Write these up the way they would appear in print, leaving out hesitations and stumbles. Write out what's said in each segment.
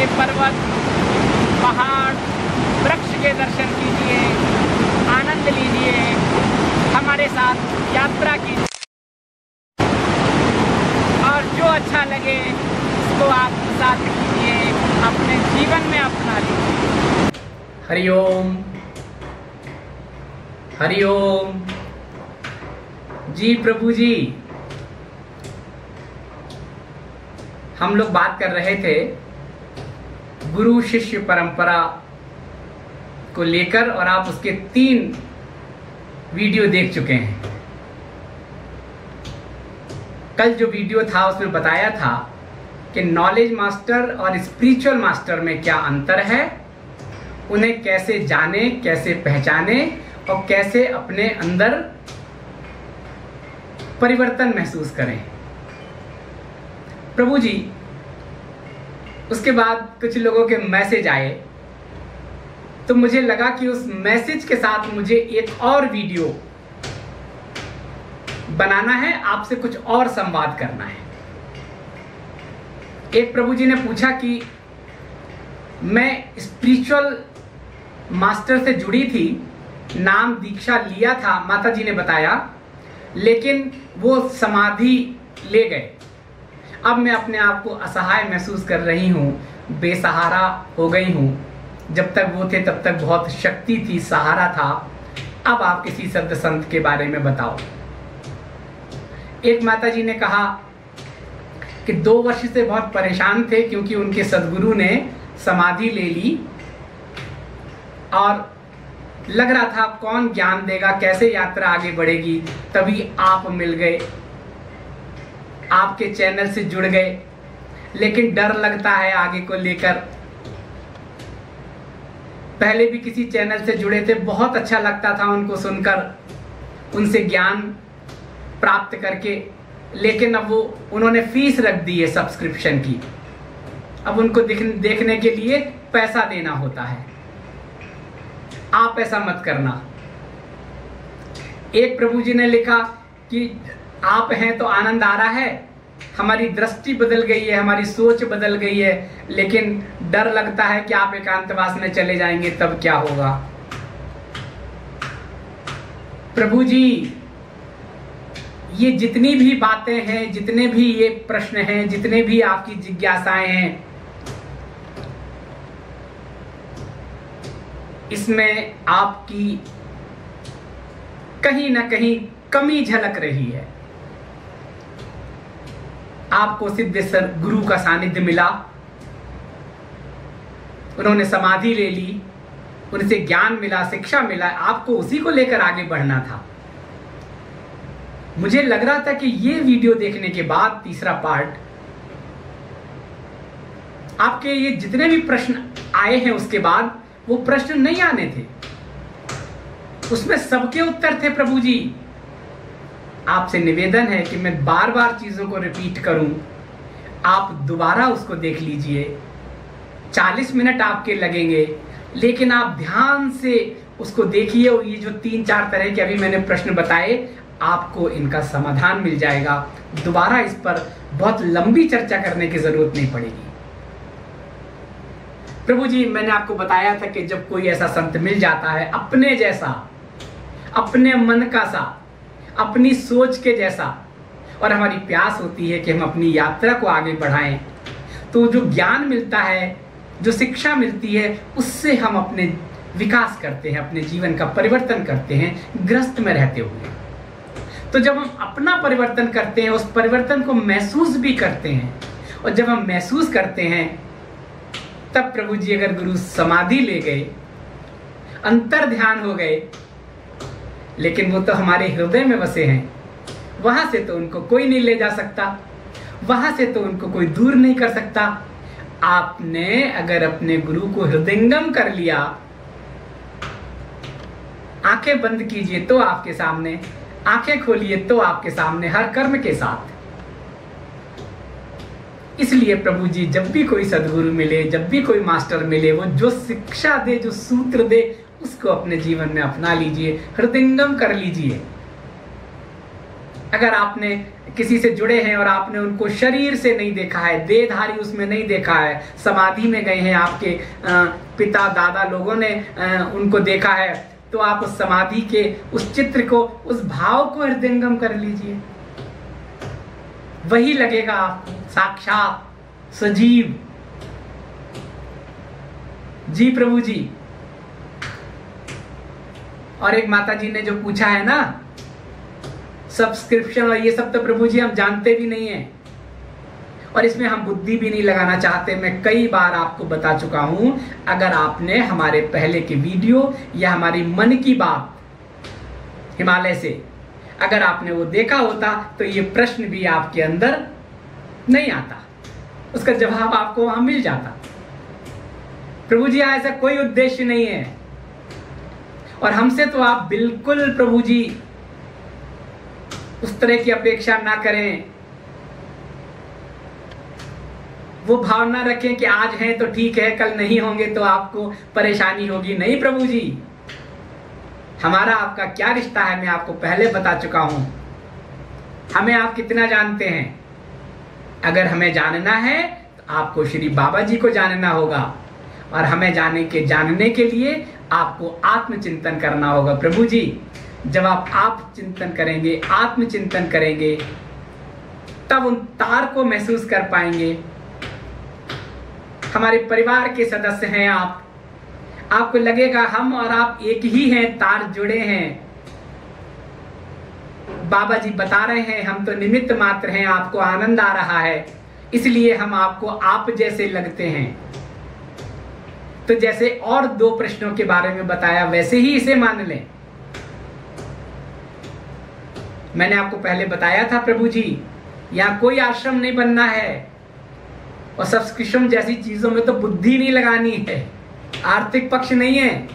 कीजिए, पर्वत, पहाड़, वृक्ष के दर्शन कीजिए, आनंद लीजिए, हमारे साथ यात्रा कीजिए और जो अच्छा लगे उसको आप साथ कीजिए, अपने जीवन में अपना लीजिए। हरिओम हरिओम। जी प्रभु जी, हम लोग बात कर रहे थे गुरु शिष्य परंपरा को लेकर और आप उसके 3 वीडियो देख चुके हैं। कल जो वीडियो था उसमें बताया था कि नॉलेज मास्टर और स्पिरिचुअल मास्टर में क्या अंतर है, उन्हें कैसे जाने, कैसे पहचाने और कैसे अपने अंदर परिवर्तन महसूस करें। प्रभु जी, उसके बाद कुछ लोगों के मैसेज आए तो मुझे लगा कि उस मैसेज के साथ मुझे एक और वीडियो बनाना है, आपसे कुछ और संवाद करना है। एक प्रभु जी ने पूछा कि मैं स्पिरिचुअल मास्टर से जुड़ी थी, नाम दीक्षा लिया था, माता जी ने बताया, लेकिन वो समाधि ले गए। अब मैं अपने आप को असहाय महसूस कर रही हूँ, बेसहारा हो गई हूँ। जब तक वो थे तब तक बहुत शक्ति थी, सहारा था। अब आप किसी सद्ध संत के बारे में बताओ। एक माता जी ने कहा कि 2 वर्ष से बहुत परेशान थे क्योंकि उनके सदगुरु ने समाधि ले ली और लग रहा था कौन ज्ञान देगा, कैसे यात्रा आगे बढ़ेगी। तभी आप मिल गए, आपके चैनल से जुड़ गए, लेकिन डर लगता है आगे को लेकर। पहले भी किसी चैनल से जुड़े थे, बहुत अच्छा लगता था उनको सुनकर, उनसे ज्ञान प्राप्त करके, लेकिन अब वो उन्होंने फीस रख दी है सब्सक्रिप्शन की। अब उनको देखने के लिए पैसा देना होता है। आप ऐसा मत करना। एक प्रभु जी ने लिखा कि आप हैं तो आनंद आ रहा है, हमारी दृष्टि बदल गई है, हमारी सोच बदल गई है, लेकिन डर लगता है कि आप एकांतवास में चले जाएंगे तब क्या होगा। प्रभु जी, ये जितनी भी बातें हैं, जितने भी ये प्रश्न हैं, जितने भी आपकी जिज्ञासाएं हैं, इसमें आपकी कहीं ना कहीं कमी झलक रही है। आपको सिद्धेश्वर गुरु का सानिध्य मिला, उन्होंने समाधि ले ली, उनसे ज्ञान मिला, शिक्षा मिला, आपको उसी को लेकर आगे बढ़ना था। मुझे लग रहा था कि ये वीडियो देखने के बाद, तीसरा पार्ट, आपके ये जितने भी प्रश्न आए हैं उसके बाद वो प्रश्न नहीं आने थे, उसमें सबके उत्तर थे। प्रभु जी, आपसे निवेदन है कि मैं बार बार चीजों को रिपीट करूं, आप दोबारा उसको देख लीजिए। 40 मिनट आपके लगेंगे, लेकिन आप ध्यान से उसको देखिए और ये जो 3-4 तरह के अभी मैंने प्रश्न बताए, आपको इनका समाधान मिल जाएगा। दोबारा इस पर बहुत लंबी चर्चा करने की जरूरत नहीं पड़ेगी। प्रभु जी, मैंने आपको बताया था कि जब कोई ऐसा संत मिल जाता है अपने जैसा, अपने मन का सा, अपनी सोच के जैसा, और हमारी प्यास होती है कि हम अपनी यात्रा को आगे बढ़ाएं, तो जो ज्ञान मिलता है, जो शिक्षा मिलती है, उससे हम अपने विकास करते हैं, अपने जीवन का परिवर्तन करते हैं गृहस्थ में रहते हुए। तो जब हम अपना परिवर्तन करते हैं, उस परिवर्तन को महसूस भी करते हैं, और जब हम महसूस करते हैं तब प्रभु जी, अगर गुरु समाधि ले गए, अंतर ध्यान हो गए, लेकिन वो तो हमारे हृदय में बसे हैं, वहां से तो उनको कोई नहीं ले जा सकता, वहां से तो उनको कोई दूर नहीं कर सकता। आपने अगर अपने गुरु को हृदयंगम कर लिया, आंखें बंद कीजिए तो आपके सामने, आंखें खोलिए तो आपके सामने, हर कर्म के साथ। इसलिए प्रभु जी, जब भी कोई सदगुरु मिले, जब भी कोई मास्टर मिले, वो जो शिक्षा दे, जो सूत्र दे, उसको अपने जीवन में अपना लीजिए, हृदयंगम कर लीजिए। अगर आपने किसी से जुड़े हैं और आपने उनको शरीर से नहीं देखा है, देहधारी उसमें नहीं देखा है, समाधि में गए हैं, आपके पिता दादा लोगों ने उनको देखा है, तो आप उस समाधि के उस चित्र को, उस भाव को हृदयंगम कर लीजिए। वही लगेगा आपको साक्षात सजीव। जी प्रभु जी। और एक माता जी ने जो पूछा है ना, सब्सक्रिप्शन और ये सब, तो प्रभु जी हम जानते भी नहीं है और इसमें हम बुद्धि भी नहीं लगाना चाहते। मैं कई बार आपको बता चुका हूं, अगर आपने हमारे पहले के वीडियो या हमारी मन की बात हिमालय से अगर आपने वो देखा होता तो ये प्रश्न भी आपके अंदर नहीं आता, उसका जवाब आपको वहां मिल जाता। प्रभु जी ऐसा कोई उद्देश्य नहीं है और हमसे तो आप बिल्कुल प्रभु जी उस तरह की अपेक्षा ना करें, वो भावना रखें कि आज हैं तो ठीक है, कल नहीं होंगे तो आपको परेशानी होगी। नहीं प्रभु जी, हमारा आपका क्या रिश्ता है मैं आपको पहले बता चुका हूं। हमें आप कितना जानते हैं? अगर हमें जानना है तो आपको श्री बाबा जी को जानना होगा और हमें जानने के लिए आपको आत्मचिंतन करना होगा। प्रभु जी, जब आप चिंतन करेंगे, आत्मचिंतन करेंगे, तब उन तार को महसूस कर पाएंगे। हमारे परिवार के सदस्य हैं आप, आपको लगेगा हम और आप एक ही हैं, तार जुड़े हैं। बाबा जी बता रहे हैं हम तो निमित्त मात्र हैं, आपको आनंद आ रहा है इसलिए हम आपको आप जैसे लगते हैं। तो जैसे और 2 प्रश्नों के बारे में बताया वैसे ही इसे मान लें। मैंने आपको पहले बताया था प्रभु जी, यहां कोई आश्रम नहीं बनना है और सब्सक्रिप्शन जैसी चीजों में तो बुद्धि नहीं लगानी है, आर्थिक पक्ष नहीं है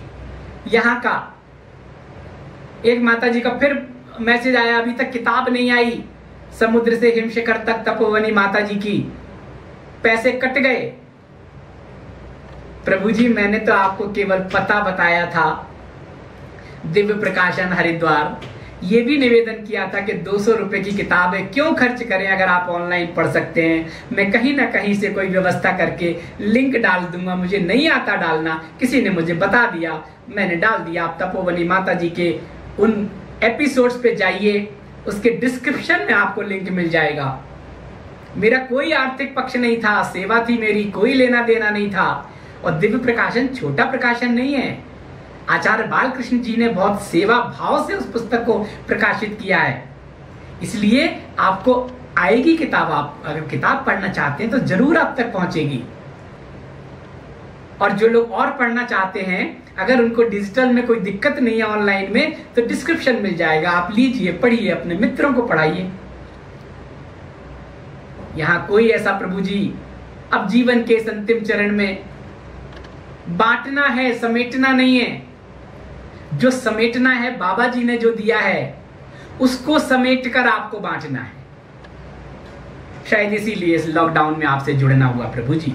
यहां का। एक माता जी का फिर मैसेज आया, अभी तक किताब नहीं आई, समुद्र से हिमशिखर तक तपोवनी माता जी की, पैसे कट गए। प्रभु जी, मैंने तो आपको केवल पता बताया था, दिव्य प्रकाशन हरिद्वार, ये भी निवेदन किया था कि 200 रुपए की किताबें क्यों खर्च करें अगर आप ऑनलाइन पढ़ सकते हैं। मैं कहीं ना कहीं से कोई व्यवस्था करके लिंक डाल दूंगा, मुझे नहीं आता डालना, किसी ने मुझे बता दिया, मैंने डाल दिया। आप तपोवनी माता जी के उन एपिसोड्स पे जाइए, उसके डिस्क्रिप्शन में आपको लिंक मिल जाएगा। मेरा कोई आर्थिक पक्ष नहीं था, सेवा थी मेरी, कोई लेना देना नहीं था। और दिव्य प्रकाशन छोटा प्रकाशन नहीं है, आचार्य बालकृष्ण जी ने बहुत सेवा भाव से उस पुस्तक को प्रकाशित किया है, इसलिए आपको आएगी किताब। आप अगर किताब पढ़ना चाहते हैं तो जरूर आप तक पहुंचेगी। और जो लोग और पढ़ना चाहते हैं, अगर उनको डिजिटल में कोई दिक्कत नहीं है ऑनलाइन में, तो डिस्क्रिप्शन मिल जाएगा, आप लीजिए, पढ़िए, अपने मित्रों को पढ़ाइए। यहां कोई ऐसा प्रभु जी अब जीवन के इस अंतिम चरण में बांटना है, समेटना नहीं है। जो समेटना है, बाबा जी ने जो दिया है उसको समेट कर आपको बांटना है। शायद इसीलिए इस लॉकडाउन में आपसे जुड़ना हुआ प्रभु जी।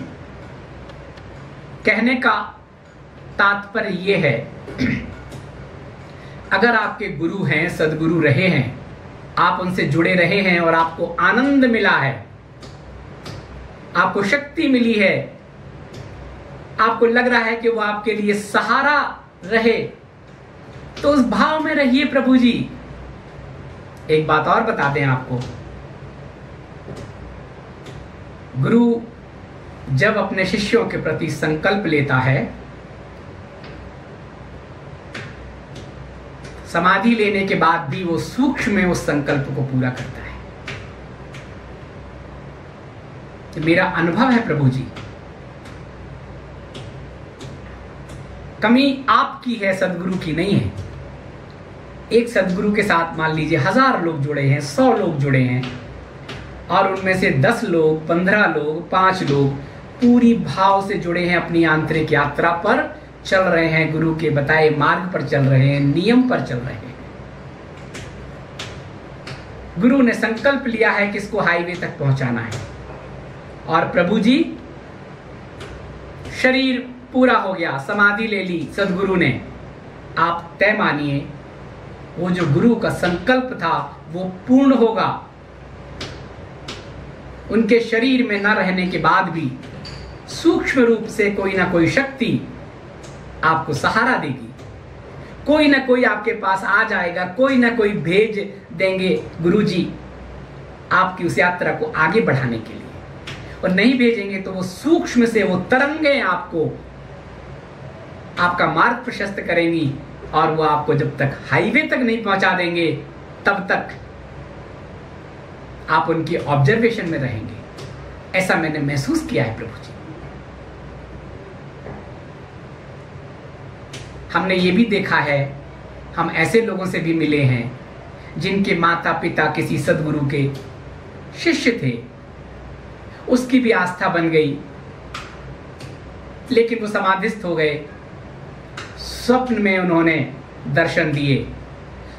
कहने का तात्पर्य यह है, अगर आपके गुरु हैं, सदगुरु रहे हैं, आप उनसे जुड़े रहे हैं और आपको आनंद मिला है, आपको शक्ति मिली है, आपको लग रहा है कि वो आपके लिए सहारा रहे, तो उस भाव में रहिए प्रभु जी। एक बात और बता दें आपको, गुरु जब अपने शिष्यों के प्रति संकल्प लेता है, समाधि लेने के बाद भी वो सूक्ष्म में उस संकल्प को पूरा करता है। तो मेरा अनुभव है प्रभु जी, कमी आपकी है, सदगुरु की नहीं है। एक सदगुरु के साथ मान लीजिए 1000 लोग जुड़े हैं, 100 लोग जुड़े हैं, और उनमें से 10 लोग, 15 लोग, 5 लोग पूरी भाव से जुड़े हैं, अपनी आंतरिक यात्रा पर चल रहे हैं, गुरु के बताए मार्ग पर चल रहे हैं, नियम पर चल रहे हैं। गुरु ने संकल्प लिया है कि इसको हाईवे तक पहुंचाना है, और प्रभु जी शरीर पूरा हो गया, समाधि ले ली सदगुरु ने। आप तय मानिए वो जो गुरु का संकल्प था वो पूर्ण होगा। उनके शरीर में न रहने के बाद भी सूक्ष्म रूप से कोई ना कोई शक्ति आपको सहारा देगी, कोई ना कोई आपके पास आ जाएगा, कोई ना कोई भेज देंगे गुरुजी आपकी उस यात्रा को आगे बढ़ाने के लिए। और नहीं भेजेंगे तो वो सूक्ष्म से वो तरंगें आपको आपका मार्ग प्रशस्त करेंगी, और वो आपको जब तक हाईवे तक नहीं पहुंचा देंगे तब तक आप उनकी ऑब्जर्वेशन में रहेंगे। ऐसा मैंने महसूस किया है प्रभु जी। हमने ये भी देखा है, हम ऐसे लोगों से भी मिले हैं जिनके माता पिता किसी सद्गुरु के शिष्य थे, उसकी भी आस्था बन गई, लेकिन वो समाधिस्थ हो गए। स्वप्न में उन्होंने दर्शन दिए,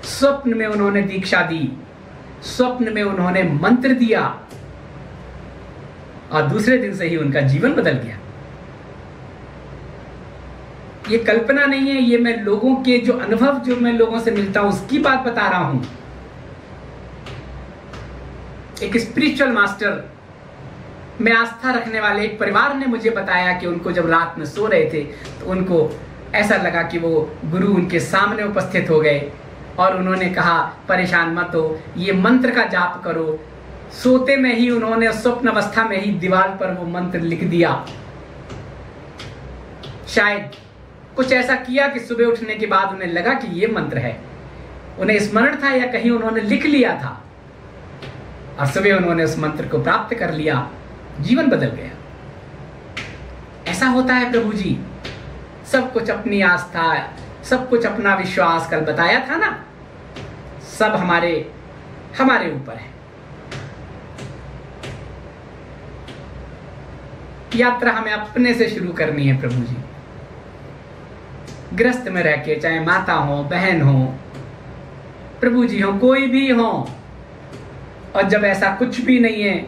स्वप्न में उन्होंने दीक्षा दी, स्वप्न में उन्होंने मंत्र दिया, और दूसरे दिन से ही उनका जीवन बदल गया। ये कल्पना नहीं है, ये मैं लोगों के जो अनुभव, जो मैं लोगों से मिलता हूं उसकी बात बता रहा हूं। एक स्पिरिचुअल मास्टर में आस्था रखने वाले एक परिवार ने मुझे बताया कि उनको जब रात में सो रहे थे तो उनको ऐसा लगा कि वो गुरु उनके सामने उपस्थित हो गए, और उन्होंने कहा परेशान मत हो, ये मंत्र का जाप करो। सोते में ही उन्होंने स्वप्न अवस्था में ही दीवार पर वो मंत्र लिख दिया। शायद कुछ ऐसा किया कि सुबह उठने के बाद उन्हें लगा कि ये मंत्र है, उन्हें स्मरण था या कहीं उन्होंने लिख लिया था, और सुबह उन्होंने उस मंत्र को प्राप्त कर लिया, जीवन बदल गया। ऐसा होता है प्रभु जी, सब कुछ अपनी आस्था, सब कुछ अपना विश्वास, कल बताया था ना, सब हमारे ऊपर है। यात्रा हमें अपने से शुरू करनी है प्रभु जी। गृहस्थ में रह के, चाहे माता हो, बहन हो, प्रभु जी हो, कोई भी हो, और जब ऐसा कुछ भी नहीं है,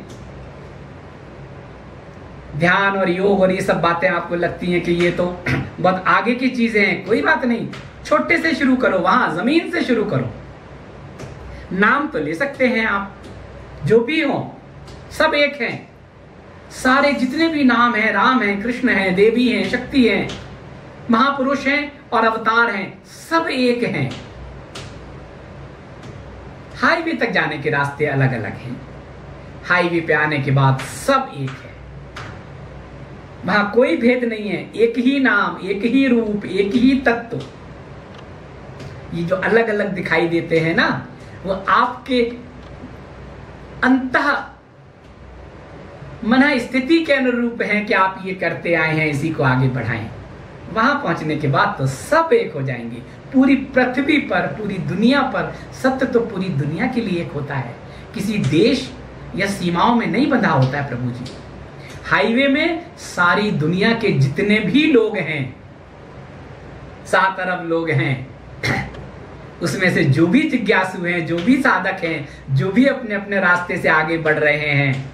ध्यान और योग और ये सब बातें आपको लगती हैं कि ये तो बहुत आगे की चीजें हैं, कोई बात नहीं, छोटे से शुरू करो, वहां जमीन से शुरू करो। नाम तो ले सकते हैं आप, जो भी हो, सब एक हैं, सारे जितने भी नाम हैं, राम हैं, कृष्ण हैं, देवी हैं, शक्ति हैं, महापुरुष हैं और अवतार हैं, सब एक हैं। हाईवे तक जाने के रास्ते अलग अलग हैं, हाईवे पे आने के बाद सब एक है, वहां कोई भेद नहीं है, एक ही नाम, एक ही रूप, एक ही तत्व। ये जो अलग अलग दिखाई देते हैं ना, वो आपके अंतः मन स्थिति के अनुरूप हैं कि आप ये करते आए हैं, इसी को आगे बढ़ाएं। वहां पहुंचने के बाद तो सब एक हो जाएंगे। पूरी पृथ्वी पर, पूरी दुनिया पर, सत्य तो पूरी दुनिया के लिए एक होता है, किसी देश या सीमाओं में नहीं बंधा होता है प्रभु जी। हाईवे में सारी दुनिया के जितने भी लोग हैं, 7 अरब लोग हैं, उसमें से जो भी जिज्ञासु हैं, जो भी साधक हैं, जो भी अपने अपने रास्ते से आगे बढ़ रहे हैं,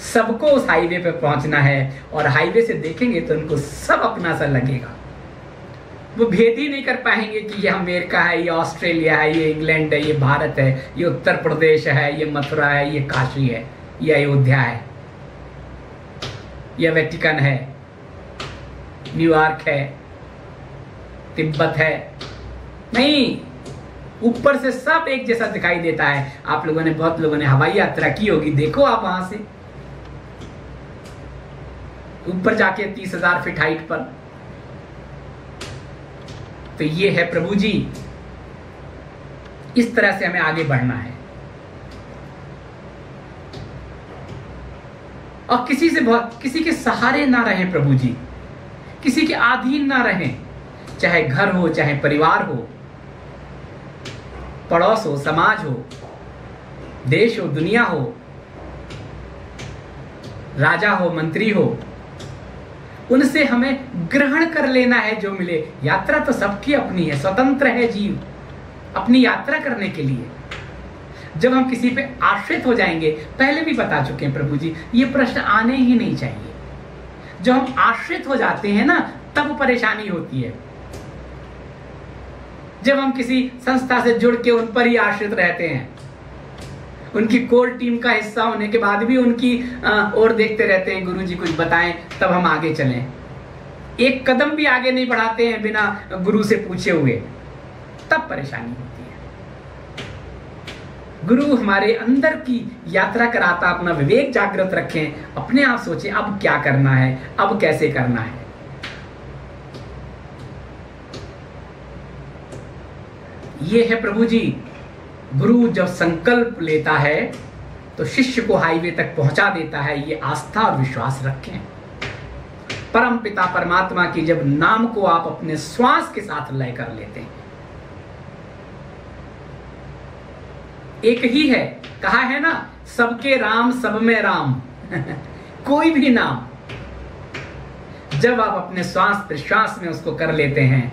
सबको उस हाईवे पे पहुंचना है। और हाईवे से देखेंगे तो उनको सब अपना सा लगेगा, वो भेद ही नहीं कर पाएंगे कि ये अमेरिका है, ये ऑस्ट्रेलिया है, ये इंग्लैंड है, ये भारत है, ये उत्तर प्रदेश है, ये मथुरा है, ये काशी है, ये अयोध्या है, ये वेटिकन है, न्यूयॉर्क है, तिब्बत है। नहीं, ऊपर से सब एक जैसा दिखाई देता है। आप लोगों ने, बहुत लोगों ने हवाई यात्रा की होगी, देखो आप वहां से ऊपर जाके 30,000 फीट हाइट पर। तो ये है प्रभु जी, इस तरह से हमें आगे बढ़ना है, और किसी के सहारे ना रहें प्रभु जी, किसी के अधीन ना रहें, चाहे घर हो, चाहे परिवार हो, पड़ोस हो, समाज हो, देश हो, दुनिया हो, राजा हो, मंत्री हो, उनसे हमें ग्रहण कर लेना है जो मिले। यात्रा तो सबकी अपनी है, स्वतंत्र है जीव अपनी यात्रा करने के लिए। जब हम किसी पे आश्रित हो जाएंगे, पहले भी बता चुके हैं प्रभु जी, ये प्रश्न आने ही नहीं चाहिए। जब हम आश्रित हो जाते हैं ना, तब परेशानी होती है। जब हम किसी संस्था से जुड़ के उन पर ही आश्रित रहते हैं, उनकी कोर टीम का हिस्सा होने के बाद भी उनकी ओर देखते रहते हैं, गुरु जी कुछ बताएं तब हम आगे चलें, एक कदम भी आगे नहीं बढ़ाते हैं बिना गुरु से पूछे हुए, तब परेशानी होती है। गुरु हमारे अंदर की यात्रा कराता, अपना विवेक जागृत रखें, अपने आप सोचें अब क्या करना है, अब कैसे करना है। ये है प्रभु जी, गुरु जब संकल्प लेता है तो शिष्य को हाईवे तक पहुंचा देता है। ये आस्था और विश्वास रखें। परम पिता परमात्मा की जब नाम को आप अपने श्वास के साथ लय कर लेते हैं, एक ही है, कहा है ना, सबके राम सब में राम कोई भी नाम जब आप अपने श्वास प्रश्वास में उसको कर लेते हैं,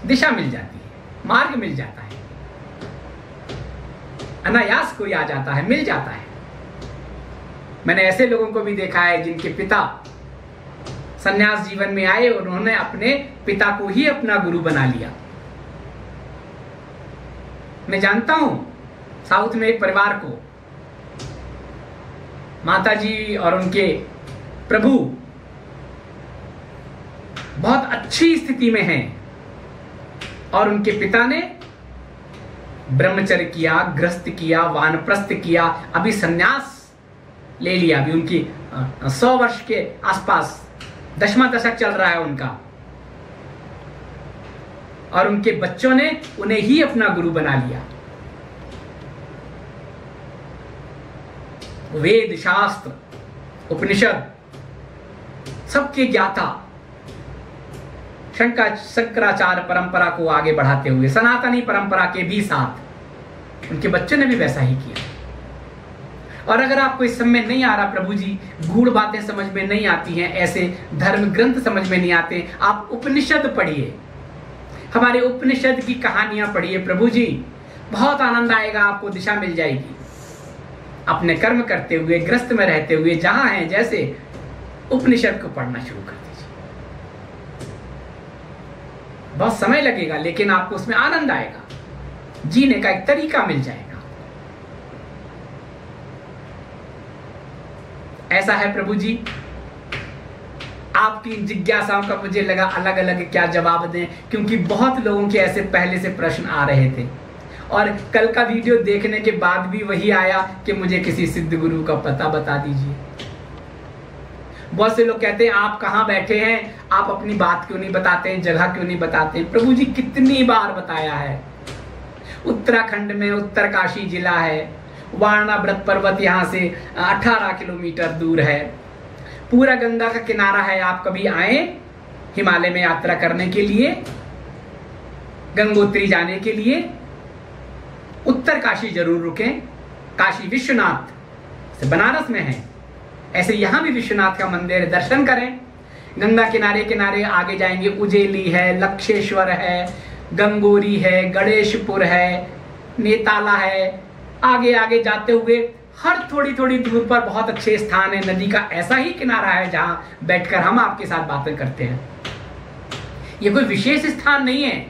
दिशा मिल जाती है, मार्ग मिल जाता है, अनायास कोई आ जाता है, मिल जाता है। मैंने ऐसे लोगों को भी देखा है जिनके पिता संन्यास जीवन में आए, उन्होंने अपने पिता को ही अपना गुरु बना लिया। मैं जानता हूं साउथ में एक परिवार को माताजी और उनके प्रभु बहुत अच्छी स्थिति में हैं और उनके पिता ने ब्रह्मचर्य किया, गृहस्थ किया, वानप्रस्थ किया, अभी सन्यास ले लिया। अभी उनकी 100 वर्ष के आसपास 10वां दशक चल रहा है उनका, और उनके बच्चों ने उन्हें ही अपना गुरु बना लिया। वेद शास्त्र उपनिषद सबके ज्ञाता, शंकराचार्य परंपरा को आगे बढ़ाते हुए सनातनी परंपरा के भी साथ उनके बच्चों ने भी वैसा ही किया। और अगर आपको इस समय नहीं आ रहा, प्रभु जी गूढ़ बातें समझ में नहीं आती हैं, ऐसे धर्म ग्रंथ समझ में नहीं आते, आप उपनिषद पढ़िए, हमारे उपनिषद की कहानियां पढ़िए। प्रभु जी बहुत आनंद आएगा, आपको दिशा मिल जाएगी। अपने कर्म करते हुए, ग्रस्त में रहते हुए, जहां हैं जैसे, उपनिषद को पढ़ना शुरू कर दीजिए। बहुत समय लगेगा लेकिन आपको उसमें आनंद आएगा, जीने का एक तरीका मिल जाएगा। ऐसा है प्रभु जी। आपकी जिज्ञासाओं का मुझे लगा अलग अलग क्या जवाब दें, क्योंकि बहुत लोगों के ऐसे पहले से प्रश्न आ रहे थे और कल का वीडियो देखने के बाद भी वही आया कि मुझे किसी सिद्ध गुरु का पता बता दीजिए। बहुत से लोग कहते हैं आप कहाँ बैठे हैं, आप अपनी बात क्यों नहीं बताते हैं, जगह क्यों नहीं बताते। प्रभु जी कितनी बार बताया है। उत्तराखंड में उत्तरकाशी जिला है, वारणाव्रत पर्वत यहाँ से 18 किलोमीटर दूर है, पूरा गंगा का किनारा है। आप कभी आए हिमालय में यात्रा करने के लिए, गंगोत्री जाने के लिए, उत्तर काशी जरूर रुकें। काशी विश्वनाथ से बनारस में है, ऐसे यहां भी विश्वनाथ का मंदिर है, दर्शन करें। गंगा किनारे किनारे आगे जाएंगे, उजेली है, लक्षेश्वर है, गंगोरी है, गणेशपुर है, नेताला है। आगे आगे जाते हुए हर थोड़ी थोड़ी दूर पर बहुत अच्छे स्थान है। नदी का ऐसा ही किनारा है जहां बैठकर हम आपके साथ बातें करते हैं। ये कोई विशेष स्थान नहीं है।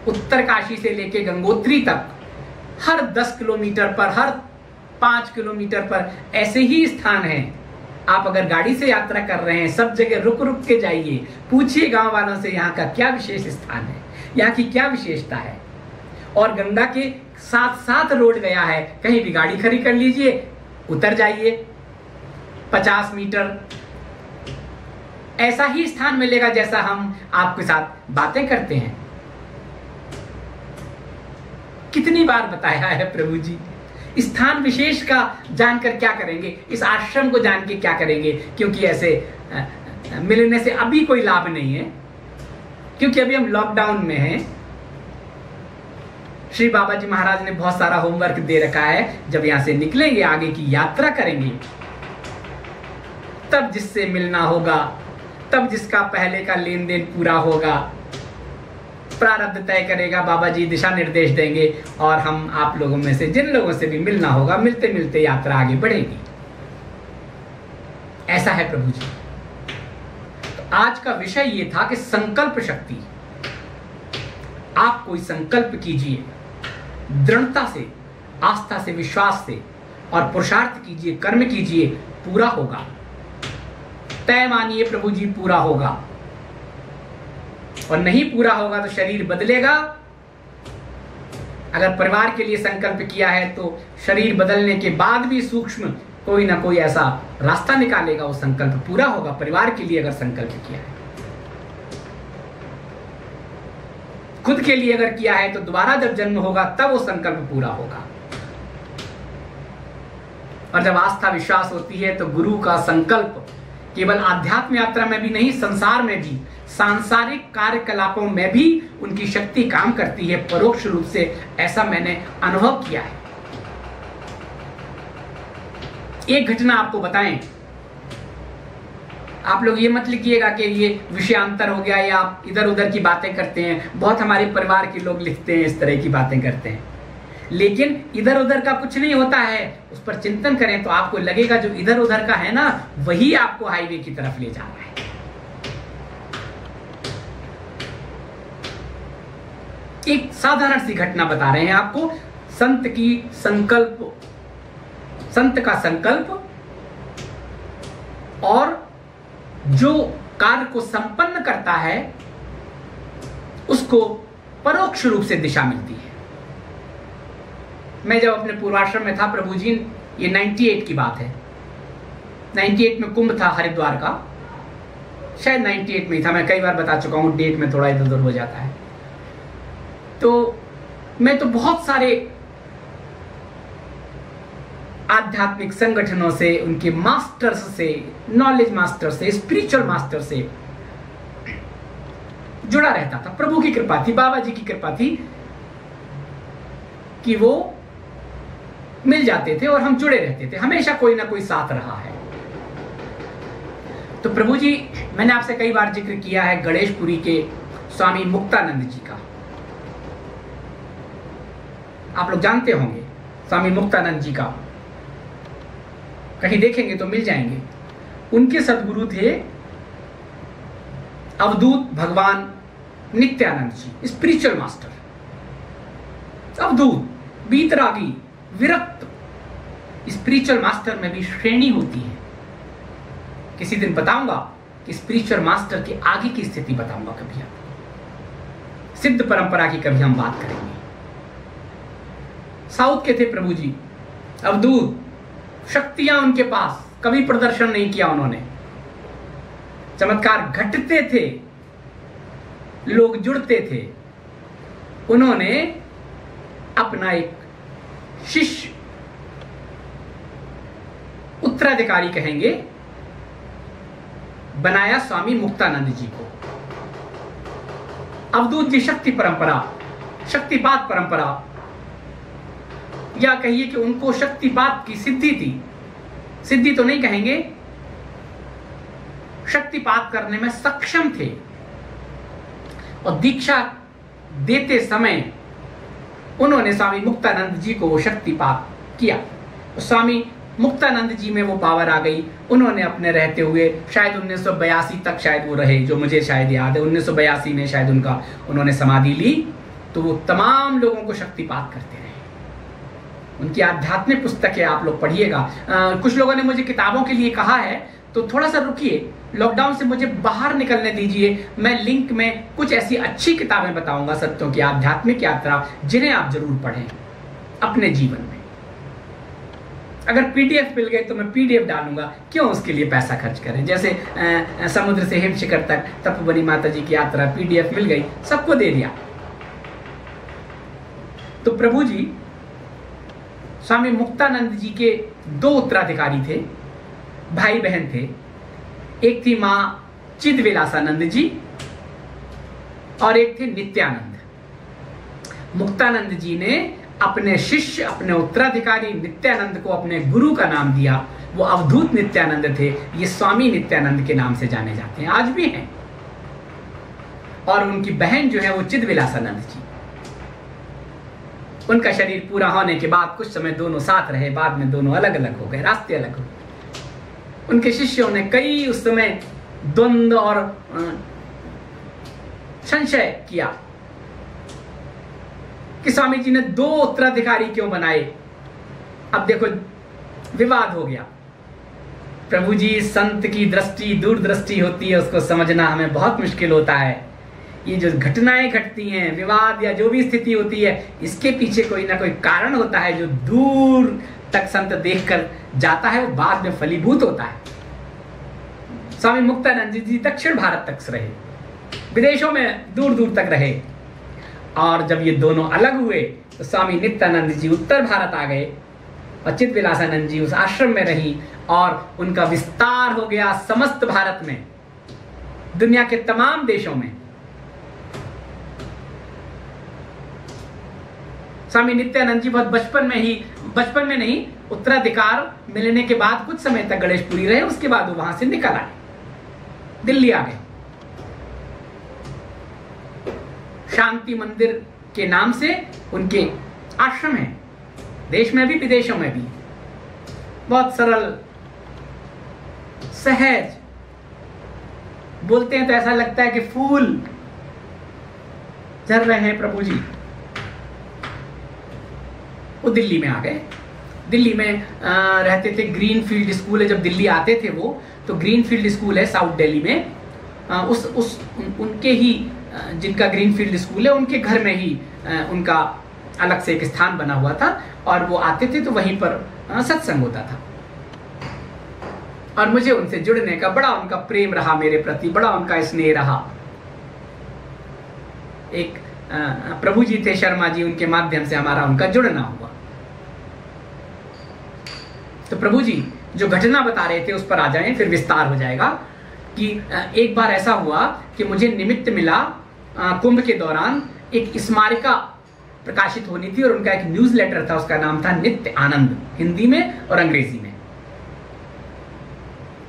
उत्तर काशी से लेके गंगोत्री तक हर 10 किलोमीटर पर, हर 5 किलोमीटर पर ऐसे ही स्थान हैं। आप अगर गाड़ी से यात्रा कर रहे हैं, सब जगह रुक रुक के जाइए, पूछिए गांव वालों से यहाँ का क्या विशेष स्थान है, यहाँ की क्या विशेषता है। और गंगा के साथ साथ रोड गया है, कहीं भी गाड़ी खड़ी कर लीजिए, उतर जाइए, 50 मीटर ऐसा ही स्थान मिलेगा जैसा हम आपके साथ बातें करते हैं। कितनी बार बताया है प्रभु जी। स्थान विशेष का जानकर क्या करेंगे, इस आश्रम को जान के क्या करेंगे, क्योंकि ऐसे मिलने से अभी कोई लाभ नहीं है, क्योंकि अभी हम लॉकडाउन में हैं। श्री बाबा जी महाराज ने बहुत सारा होमवर्क दे रखा है। जब यहां से निकलेंगे, आगे की यात्रा करेंगे, तब जिससे मिलना होगा, तब जिसका पहले का लेन देन पूरा होगा, प्रारब्ध तय करेगा, बाबा जी दिशा निर्देश देंगे और हम आप लोगों में से जिन लोगों से भी मिलना होगा, मिलते मिलते यात्रा आगे बढ़ेगी। ऐसा है प्रभु जी। तो आज का विषय ये था कि संकल्प शक्ति। आप कोई संकल्प कीजिए, दृढ़ता से, आस्था से, विश्वास से, और पुरुषार्थ कीजिए, कर्म कीजिए, पूरा होगा। तय मानिए प्रभु जी पूरा होगा, और नहीं पूरा होगा तो शरीर बदलेगा। अगर परिवार के लिए संकल्प किया है तो शरीर बदलने के बाद भी सूक्ष्म कोई ना कोई ऐसा रास्ता निकालेगा, वो संकल्प पूरा होगा। परिवार के लिए अगर संकल्प किया है, खुद के लिए अगर किया है, तो दोबारा जब जन्म होगा तब वो संकल्प पूरा होगा। और जब आस्था विश्वास होती है तो गुरु का संकल्प केवल आध्यात्म यात्रा में भी नहीं, संसार में भी, सांसारिक कार्यकलापों में भी उनकी शक्ति काम करती है परोक्ष रूप से। ऐसा मैंने अनुभव किया है। एक घटना आपको बताएं, आप लोग ये मत लिखिएगा कि ये विषयांतर हो गया या आप इधर उधर की बातें करते हैं। बहुत हमारे परिवार के लोग लिखते हैं, इस तरह की बातें करते हैं, लेकिन इधर उधर का कुछ नहीं होता है। उस पर चिंतन करें तो आपको लगेगा जो इधर उधर का है ना, वही आपको हाईवे की तरफ ले जा रहा है। एक साधारण सी घटना बता रहे हैं आपको। संत का संकल्प और जो कार्य को संपन्न करता है उसको परोक्ष रूप से दिशा मिलती है। मैं जब अपने पूर्वाश्रम में था प्रभु जी, ये 98 की बात है, 98 में कुंभ था हरिद्वार का, शायद 98 में ही था, मैं कई बार बता चुका हूं, डेट में थोड़ा इधर उधर हो जाता है। तो मैं तो बहुत सारे आध्यात्मिक संगठनों से, उनके मास्टर्स से, नॉलेज मास्टर से, स्पिरिचुअल मास्टर से जुड़ा रहता था। प्रभु की कृपा थी, बाबा जी की कृपा थी कि वो मिल जाते थे और हम जुड़े रहते थे। हमेशा कोई ना कोई साथ रहा है। तो प्रभु जी, मैंने आपसे कई बार जिक्र किया है गणेशपुरी के स्वामी मुक्तानंद जी का, आप लोग जानते होंगे स्वामी मुक्तानंद जी का, कहीं देखेंगे तो मिल जाएंगे। उनके सदगुरु थे अवधूत भगवान नित्यानंद जी, स्पिरिचुअल मास्टर। अवधूत, बीतरागी, विरक्त, स्पिरिचुअल मास्टर में भी श्रेणी होती है। किसी दिन बताऊंगा कि स्पिरिचुअल मास्टर के आगे की स्थिति बताऊंगा कभी आपको। सिद्ध परंपरा की कभी हम बात करेंगे। साउथ के थे प्रभु जी, अवधूत, शक्तियां उनके पास, कभी प्रदर्शन नहीं किया उन्होंने। चमत्कार घटते थे, लोग जुड़ते थे। उन्होंने अपना एक शिष्य, उत्तराधिकारी कहेंगे, बनाया स्वामी मुक्तानंद जी को। अवधूत जी शक्ति परंपरा, शक्तिपात परंपरा, या कहिए कि उनको शक्तिपात की सिद्धि थी। सिद्धि तो नहीं कहेंगे, शक्तिपात करने में सक्षम थे। और दीक्षा देते समय उन्होंने स्वामी मुक्तानंद जी को वो शक्तिपात किया। तो स्वामी मुक्तानंद जी में वो पावर आ गई। उन्होंने अपने रहते हुए शायद 1982 तक शायद वो रहे, जो मुझे शायद याद है। 1982 में शायद उन्होंने समाधि ली। तो वो तमाम लोगों को शक्तिपात करते रहे। उनकी आध्यात्मिक पुस्तकें आप लोग पढ़िएगा। कुछ लोगों ने मुझे किताबों के लिए कहा है, तो थोड़ा सा रुकिए, लॉकडाउन से मुझे बाहर निकलने दीजिए। मैं लिंक में कुछ ऐसी अच्छी किताबें बताऊंगा सत्यों की आध्यात्मिक यात्रा, जिन्हें आप जरूर पढ़ें अपने जीवन में। अगर पीडीएफ मिल गए तो मैं पीडीएफ डालूंगा, क्यों उसके लिए पैसा खर्च करें। जैसे समुद्र से हिम शिखर तक तपोवनी माता जी की यात्रा, पीडीएफ मिल गई, सबको दे दिया। तो प्रभु जी स्वामी मुक्तानंद जी के 2 उत्तराधिकारी थे, भाई बहन थे। एक थी मां चिदविलासानंद जी और एक थे नित्यानंद। मुक्तानंद जी ने अपने शिष्य, अपने उत्तराधिकारी नित्यानंद को अपने गुरु का नाम दिया। वो अवधूत नित्यानंद थे। ये स्वामी नित्यानंद के नाम से जाने जाते हैं, आज भी हैं। और उनकी बहन जो है वो चिदविलासानंद जी। उनका शरीर पूरा होने के बाद कुछ समय दोनों साथ रहे, बाद में दोनों अलग अलग हो गए, रास्ते अलग हो गए। उनके शिष्यों ने कई उस समय द्वंद्व और संशय किया कि स्वामी जी ने 2 उत्तराधिकारी क्यों बनाए। अब देखो विवाद हो गया। प्रभु जी, संत की दृष्टि दूरदृष्टि होती है, उसको समझना हमें बहुत मुश्किल होता है। ये जो घटनाएं घटती हैं, विवाद या जो भी स्थिति होती है, इसके पीछे कोई ना कोई कारण होता है जो दूर तक संत देखकर जाता है, वो बाद में फलीभूत होता है। स्वामी मुक्तानंद जी दक्षिण भारत तक रहे, विदेशों में दूर दूर तक रहे, और जब ये दोनों अलग हुए तो स्वामी नित्यानंद जी उत्तर भारत आ गए और चित्तविलासानंद जी उस आश्रम में रही, और उनका विस्तार हो गया समस्त भारत में, दुनिया के तमाम देशों में। स्वामी नित्यानंद जी बहुत बचपन में नहीं, उत्तराधिकार मिलने के बाद कुछ समय तक गणेशपुरी रहे, उसके बाद वो वहां से निकल आए, दिल्ली आ गए। शांति मंदिर के नाम से उनके आश्रम है, देश में भी विदेशों में भी। बहुत सरल, सहज बोलते हैं तो ऐसा लगता है कि फूल झर रहे हैं प्रभु जी। वो दिल्ली में आ गए। दिल्ली में रहते थे, ग्रीनफील्ड स्कूल है, जब दिल्ली आते थे वो, तो ग्रीनफील्ड स्कूल है साउथ दिल्ली में, उनके ही जिनका ग्रीनफील्ड स्कूल है उनके घर में ही उनका अलग से एक स्थान बना हुआ था, और वो आते थे तो वहीं पर सत्संग होता था। और मुझे उनसे जुड़ने का बड़ा उनका प्रेम रहा, मेरे प्रति बड़ा उनका स्नेह रहा। एक प्रभु जी थे शर्मा जी, उनके माध्यम से हमारा उनका जुड़ना हुआ। तो प्रभु जी जो घटना बता रहे थे उस पर आ जाएं, फिर विस्तार हो जाएगा। कि एक बार ऐसा हुआ कि मुझे निमित्त मिला, कुंभ के दौरान एक स्मारिका प्रकाशित होनी थी, और उनका एक न्यूज़लेटर था, उसका नाम था नित्य आनंद, हिंदी में और अंग्रेजी में।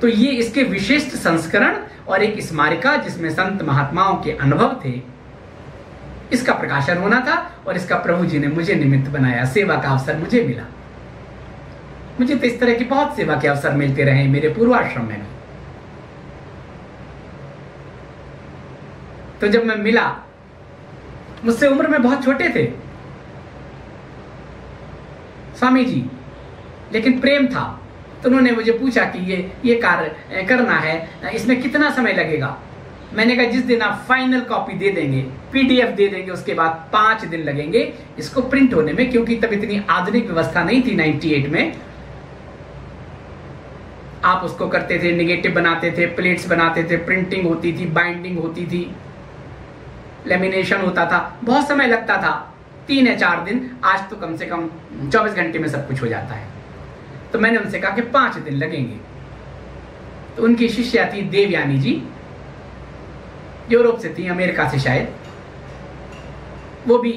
तो ये इसके विशिष्ट संस्करण और एक स्मारिका जिसमें संत महात्माओं के अनुभव थे, इसका प्रकाशन होना था, और इसका प्रभु जी ने मुझे निमित्त बनाया। सेवा का अवसर मुझे मिला। मुझे तो इस तरह की बहुत सेवा के अवसर मिलते रहे मेरे पूर्वाश्रम में। तो जब मैं मिला, मुझसे उम्र में बहुत छोटे थे स्वामी जी, लेकिन प्रेम था। तो उन्होंने मुझे पूछा कि ये कार्य करना है, इसमें कितना समय लगेगा। मैंने कहा जिस दिन आप फाइनल कॉपी दे देंगे, PDF दे देंगे, उसके बाद 5 दिन लगेंगे इसको प्रिंट होने में, क्योंकि तब इतनी आधुनिक व्यवस्था नहीं थी 98 में। आप उसको करते थे, नेगेटिव बनाते थे, प्लेट्स बनाते थे, प्रिंटिंग होती थी, बाइंडिंग होती थी, लेमिनेशन होता था, बहुत समय लगता था, 3 या 4 दिन। आज तो कम से कम 24 घंटे में सब कुछ हो जाता है। तो मैंने उनसे कहा कि 5 दिन लगेंगे। तो उनकी शिष्या थी देवयानी जी, यूरोप से थी, अमेरिका से शायद, वो भी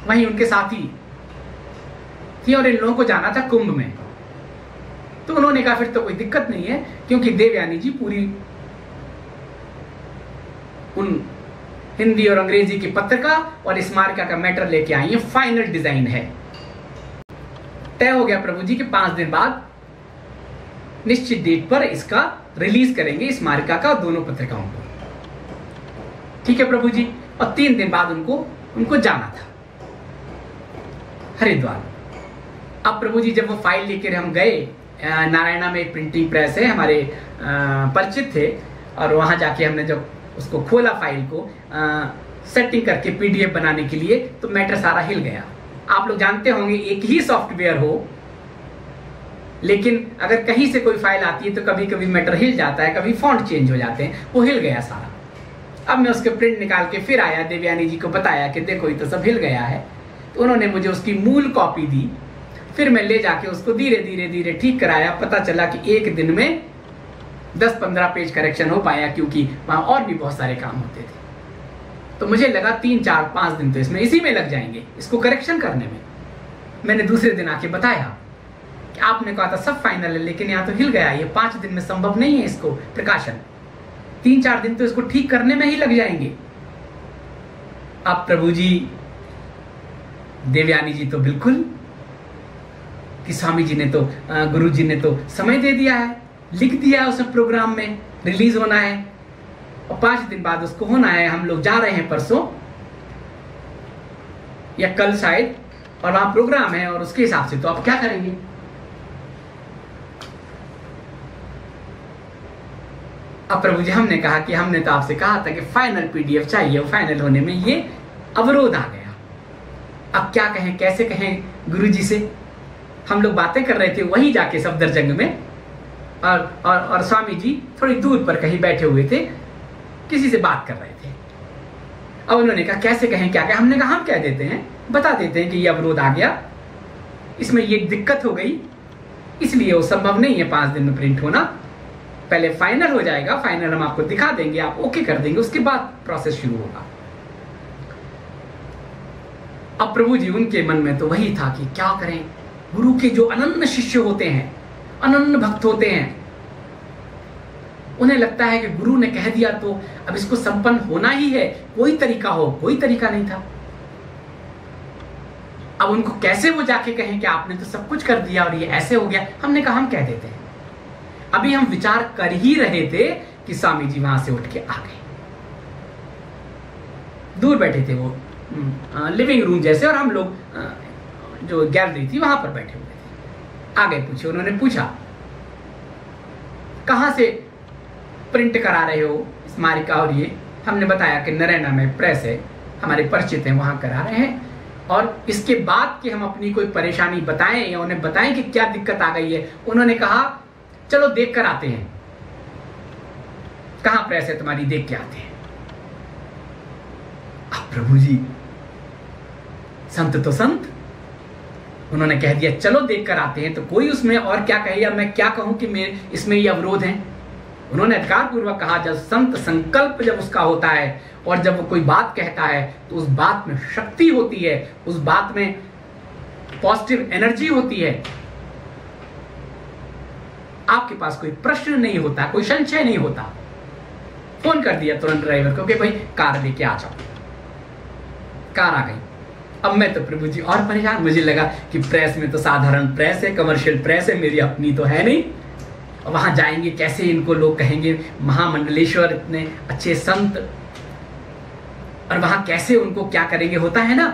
वहीं उनके साथी थी, और इन लोगों को जाना था कुंभ में। तो उन्होंने कहा फिर तो कोई दिक्कत नहीं है, क्योंकि देवयानी जी पूरी उन हिंदी और अंग्रेजी की पत्रिका और स्मारिका का मैटर लेके आई है, फाइनल डिजाइन है। तय हो गया प्रभु जी के 5 दिन बाद निश्चित डेट पर इसका रिलीज करेंगे, स्मारिका का, दोनों पत्रिकाओं को। ठीक है प्रभु जी। और 3 दिन बाद उनको जाना था हरिद्वार। अब प्रभु जी जब वो फाइल लेकर हम गए, नारायणा में एक प्रिंटिंग प्रेस है, हमारे परिचित थे, और वहां जाके हमने जब उसको खोला फाइल को, सेटिंग करके PDF बनाने के लिए, तो मैटर सारा हिल गया। आप लोग जानते होंगे एक ही सॉफ्टवेयर हो, लेकिन अगर कहीं से कोई फाइल आती है तो कभी कभी मैटर हिल जाता है, कभी फॉन्ट चेंज हो जाते हैं, वो हिल गया सारा। अब मैं उसके प्रिंट निकाल के फिर आया, देवयानी जी को बताया कि देखो ये तो सब हिल गया है। तो उन्होंने मुझे उसकी मूल कॉपी दी, फिर मैं ले जाके उसको धीरे धीरे धीरे ठीक कराया। पता चला कि एक दिन में 10-15 पेज करेक्शन हो पाया, क्योंकि वहां और भी बहुत सारे काम होते थे। तो मुझे लगा 3-4-5 दिन तो इसमें इसी में लग जाएंगे, इसको करेक्शन करने में। मैंने दूसरे दिन आके बताया कि आपने कहा था सब फाइनल है, लेकिन यहाँ तो हिल गया, ये 5 दिन में संभव नहीं है इसको प्रकाशन, 3-4 दिन तो इसको ठीक करने में ही लग जाएंगे। अब प्रभु जी, देवयानी जी तो बिल्कुल कि स्वामी जी ने तो, गुरु जी ने तो समय दे दिया है, लिख दिया है उस प्रोग्राम में रिलीज होना है और 5 दिन बाद उसको होना है। हम लोग जा रहे हैं परसों या कल शायद, और वहां प्रोग्राम है और उसके हिसाब से तो आप क्या करेंगे? अब प्रभु जी हमने कहा कि हमने तो आपसे कहा था कि फाइनल पीडीएफ चाहिए, और फाइनल होने में ये अवरोध आ गया। अब क्या कहें, कैसे कहें गुरु जी से? हम लोग बातें कर रहे थे वहीं जाके सफदरजंग में, और स्वामी जी थोड़ी दूर पर कहीं बैठे हुए थे, किसी से बात कर रहे थे। अब उन्होंने कहा कैसे कहें, क्या कहें? हमने कहा हम कह देते हैं, बता देते हैं कि ये अवरोध आ गया, इसमें ये दिक्कत हो गई, इसलिए वो संभव नहीं है 5 दिन में प्रिंट होना। पहले फाइनल हो जाएगा, फाइनल हम आपको दिखा देंगे, आप ओके कर देंगे, उसके बाद प्रोसेस शुरू होगा। अब प्रभु जी उनके मन में तो वही था कि क्या करें। गुरु के जो अनन्य शिष्य होते हैं, अनन्य भक्त होते हैं, उन्हें लगता है कि गुरु ने कह दिया तो अब इसको संपन्न होना ही है, कोई तरीका हो। कोई तरीका नहीं था। अब उनको कैसे वो जाके कहें कि आपने तो सब कुछ कर दिया और ये ऐसे हो गया? हमने कहा हम कह देते हैं। अभी हम विचार कर ही रहे थे कि स्वामी जी वहां से उठ के आ गए। दूर बैठे थे वो, लिविंग रूम जैसे, और हम लोग जो गैलरी थी वहां पर बैठे हुए थे। आगे पूछे, उन्होंने पूछा कहां से प्रिंट करा रहे हो स्मारिका? और ये हमने बताया कि नरैना में प्रेस है, हमारे परिचित हैं, वहां करा रहे हैं। और इसके बाद कि हम अपनी कोई परेशानी बताएं या उन्हें बताएं कि क्या दिक्कत आ गई है, उन्होंने कहा चलो देख कर आते हैं। कहां प्रेस है तुम्हारी, देख के आते हैं। अब प्रभु जी संत तो संत, उन्होंने कह दिया चलो देख कर आते हैं, तो कोई उसमें और क्या कहे, या मैं क्या कहूं कि मैं इसमें ये अवरोध है? उन्होंने अधिकार पूर्वक कहा जब संत संकल्प जब उसका होता है और जब वो कोई बात कहता है तो उस बात में शक्ति होती है, उस बात में पॉजिटिव एनर्जी होती है। आपके पास कोई प्रश्न नहीं होता, कोई संशय नहीं होता। फोन कर दिया तुरंत ड्राइवर को कि भाई कार लेके आ जाओ। कार आ गई। अब मैं तो प्रभु जी और परेशान, मुझे लगा कि प्रेस में तो साधारण प्रेस है, कमर्शियल प्रेस है, मेरी अपनी तो है नहीं। वहां जाएंगे कैसे, इनको लोग कहेंगे महामंडलेश्वर इतने अच्छे संत, और वहां कैसे उनको क्या करेंगे? होता है ना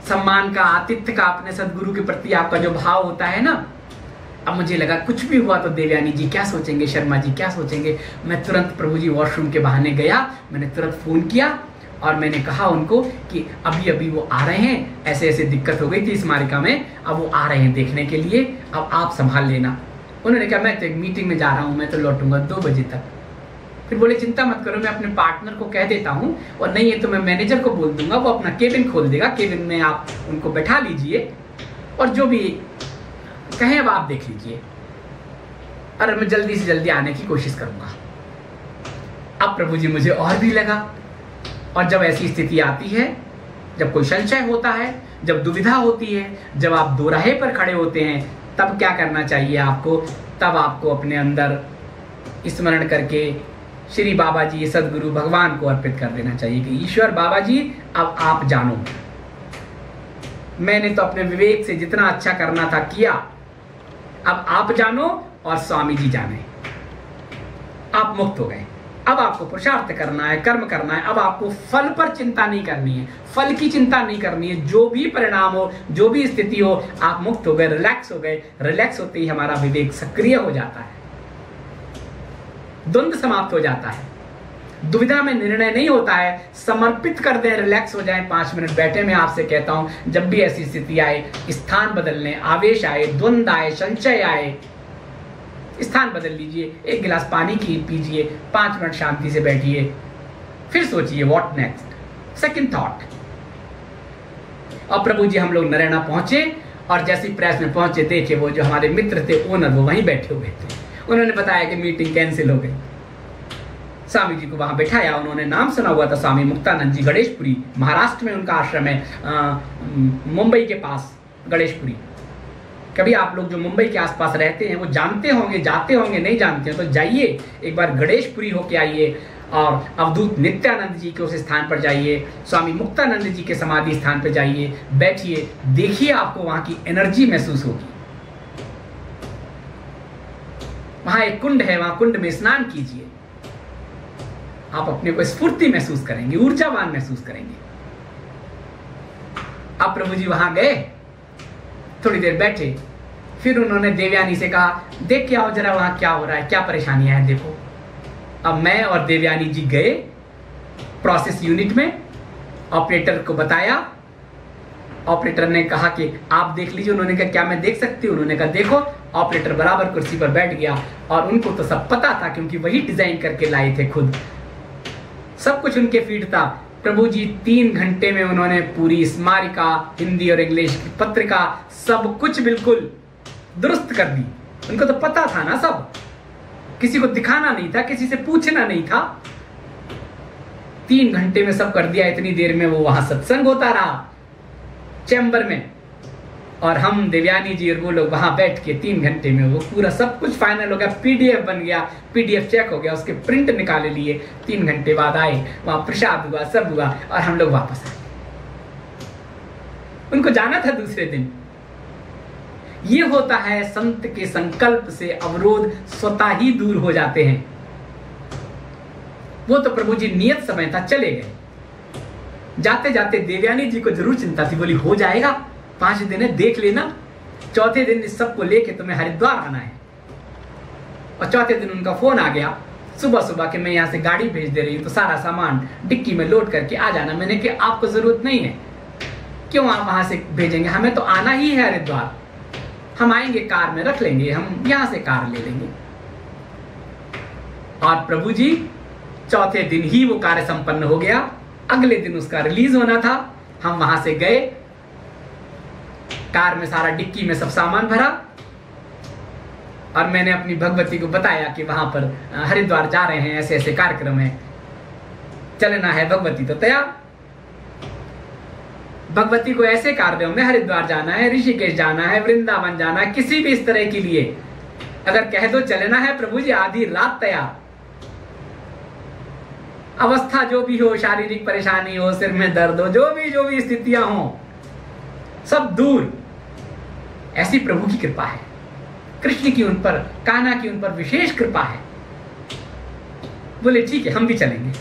सम्मान का, आतिथ्य का, अपने सदगुरु के प्रति आपका जो भाव होता है ना। अब मुझे लगा कुछ भी हुआ तो देवयानी जी क्या सोचेंगे, शर्मा जी क्या सोचेंगे। मैं तुरंत प्रभु जी वॉशरूम के बहाने गया, मैंने तुरंत फोन किया और मैंने कहा उनको कि अभी अभी वो आ रहे हैं, ऐसे ऐसे दिक्कत हो गई थी स्मारिका में, अब वो आ रहे हैं देखने के लिए, अब आप संभाल लेना। उन्होंने कहा मैं तो एक मीटिंग में जा रहा हूँ, मैं तो लौटूंगा 2 बजे तक। फिर बोले चिंता मत करो, मैं अपने पार्टनर को कह देता हूँ, और नहीं है तो मैं मैनेजर को बोल दूंगा, वो अपना केबिन खोल देगा, केबिन में आप उनको बैठा लीजिए और जो भी कहें अब आप देख लीजिए, और मैं जल्दी से जल्दी आने की कोशिश करूंगा। अब प्रभु जी मुझे और भी लगा, और जब ऐसी स्थिति आती है, जब कोई संशय होता है, जब दुविधा होती है, जब आप दोराहे पर खड़े होते हैं, तब क्या करना चाहिए आपको? तब आपको अपने अंदर स्मरण करके श्री बाबा जी सदगुरु भगवान को अर्पित कर देना चाहिए कि ईश्वर बाबा जी अब आप जानो, मैंने तो अपने विवेक से जितना अच्छा करना था किया, अब आप जानो और स्वामी जी जाने। आप मुक्त हो गए। अब आपको पुरुषार्थ करना है, कर्म करना है। अब आपको फल पर चिंता नहीं करनी है, फल की चिंता नहीं करनी है। जो भी परिणाम हो, जो भी स्थिति हो, आप मुक्त हो गए, रिलैक्स हो गए। रिलैक्स होते ही हमारा विवेक सक्रिय हो जाता है, द्वंद्व समाप्त हो जाता है, दुविधा में निर्णय नहीं होता है। समर्पित कर दें, रिलैक्स हो जाएं, 5 मिनट बैठे। मैं आपसे कहता हूं जब भी ऐसी स्थिति आए, स्थान बदलने, आवेश आए, द्वंद्व आए, संशय आए, स्थान बदल लीजिए, 1 गिलास पानी की पीजिए, 5 मिनट शांति से बैठिए, फिर सोचिए व्हाट नेक्स्ट, सेकंड थॉट। और प्रभु जी हम लोग नरैना पहुंचे, और जैसे ही प्रेस में पहुंचे देखे वो जो हमारे मित्र थे ओनर, वो वहीं बैठे हुए थे। उन्होंने बताया कि मीटिंग कैंसिल हो गई। स्वामी जी को वहां बैठाया, उन्होंने नाम सुना हुआ था स्वामी मुक्तानंद जी, गणेशपुरी, महाराष्ट्र में उनका आश्रम है, मुंबई के पास गणेशपुरी। कभी आप लोग जो मुंबई के आसपास रहते हैं वो जानते होंगे, जाते होंगे, नहीं जानते हैं तो जाइए, एक बार गणेशपुरी होके आइए, और अवधूत नित्यानंद जी के उस स्थान पर जाइए, स्वामी मुक्तानंद जी के समाधि स्थान पर जाइए, बैठिए, देखिए, आपको वहां की एनर्जी महसूस होगी। वहां एक कुंड है, वहां कुंड में स्नान कीजिए, आप अपने को स्फूर्ति महसूस करेंगे, ऊर्जावान महसूस करेंगे। अब प्रभु जी वहां गए, थोड़ी देर बैठे, फिर उन्होंने देवयानी से कहा देख के आओ जरा वहां क्या हो रहा है, क्या परेशानियां हैं देखो। अब मैं और देवयानी जी गए प्रोसेस यूनिट में, ऑपरेटर को बताया, ऑपरेटर ने कहा कि आप देख लीजिए। उन्होंने कहा क्या मैं देख सकती हूँ? उन्होंने कहा देखो। ऑपरेटर बराबर कुर्सी पर बैठ गया और उनको तो सब पता था क्योंकि वही डिजाइन करके लाए थे खुद, सब कुछ उनके फीड था। प्रभु जी 3 घंटे में उन्होंने पूरी स्मारिका, हिंदी और इंग्लिश की पत्रिका, सब कुछ बिल्कुल दुरुस्त कर दी। उनको तो पता था ना सब, किसी को दिखाना नहीं था, किसी से पूछना नहीं था। 3 घंटे में सब कर दिया। इतनी देर में वो वहां सत्संग होता रहा चैम्बर में, और हम देवयानी जी और वो लोग वहां बैठ के 3 घंटे में वो पूरा सब कुछ फाइनल हो गया, पीडीएफ बन गया, पीडीएफ चेक हो गया, उसके प्रिंट निकाले लिए। 3 घंटे बाद आए, वहां प्रसाद हुआ, सब हुआ और हम लोग वापस आए। उनको जाना था दूसरे दिन। ये होता है संत के संकल्प से अवरोध स्वतः ही दूर हो जाते हैं। वो तो प्रभु जी नियत समय था, चले गए। जाते जाते देवयानी जी को जरूर चिंता थी, बोली हो जाएगा, 5 दिन है, देख लेना, चौथे दिन इस सबको लेके तुम्हें हरिद्वार आना है। और चौथे दिन उनका फोन आ गया सुबह सुबह कि मैं यहाँ से गाड़ी भेज दे रही हूँ, तो सारा सामान डिक्की में लोड करके आ जाना। मैंने कहा आपको जरूरत नहीं है, क्यों आप वहां से भेजेंगे, हमें तो आना ही है हरिद्वार, हम आएंगे कार में रख लेंगे, हम यहां से कार ले लेंगे। और प्रभु जी चौथे दिन ही वो कार्य संपन्न हो गया। अगले दिन उसका रिलीज होना था। हम वहां से गए, कार में सारा डिक्की में सब सामान भरा और मैंने अपनी भगवती को बताया कि वहां पर हरिद्वार जा रहे हैं, ऐसे ऐसे कार्यक्रम है, चलना है। भगवती तो तैयार। भगवती को ऐसे कार्यों में हरिद्वार जाना है, ऋषिकेश जाना है, वृंदावन जाना है, किसी भी इस तरह के लिए अगर कह दो चलना है, प्रभु जी आधी रात तैयार। अवस्था जो भी हो, शारीरिक परेशानी हो, सिर में दर्द हो, जो भी स्थितियां हो, सब दूर। ऐसी प्रभु की कृपा है, कृष्ण की उन पर, कान्हा की उन पर विशेष कृपा है। बोले ठीक है हम भी चलेंगे।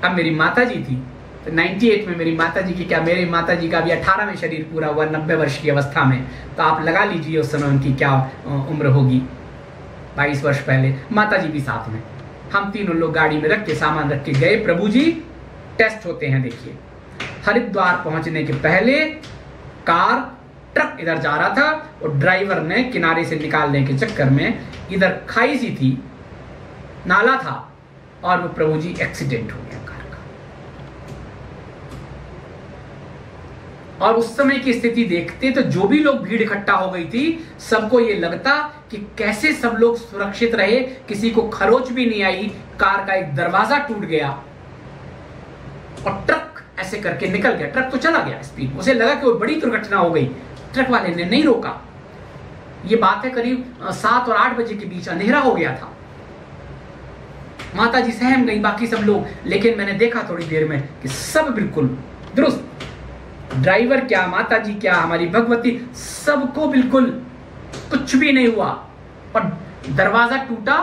अब मेरी माता जी थी, तो 98 में मेरी माता जी की, क्या मेरी माता जी का अभी 18 में शरीर पूरा हुआ, 90 वर्ष की अवस्था में, तो आप लगा लीजिए उस समय उनकी क्या उम्र होगी, 22 वर्ष पहले। माता जी भी साथ में, हम तीनों लोग गाड़ी में रख के, सामान रख के गए। प्रभु जी टेस्ट होते हैं। देखिए हरिद्वार पहुंचने के पहले कार, ट्रक इधर जा रहा था और ड्राइवर ने किनारे से निकालने के चक्कर में, इधर खाई सी थी, नाला था, और वो प्रभु जी एक्सीडेंट हो गया कार का। और उस समय की स्थिति देखते तो जो भी लोग भीड़ इकट्ठा हो गई थी, सबको ये लगता कि कैसे सब लोग सुरक्षित रहे, किसी को खरोच भी नहीं आई। कार का एक दरवाजा टूट गया और ट्रक ऐसे करके निकल गया। ट्रक तो चला गया स्पीड, उसे लगा कि वो बड़ी दुर्घटना हो गई। ट्रक वाले ने नहीं रोका। ये बात है करीब 7 और 8 बजे के बीच, अंधेरा हो गया था। माता जी सहम गई, बाकी सब लोग, लेकिन मैंने देखा थोड़ी देर में कि सब बिल्कुल दुरुस्त, ड्राइवर क्या, माता जी क्या, हमारी भगवती, सबको बिल्कुल कुछ भी नहीं हुआ। और दरवाजा टूटा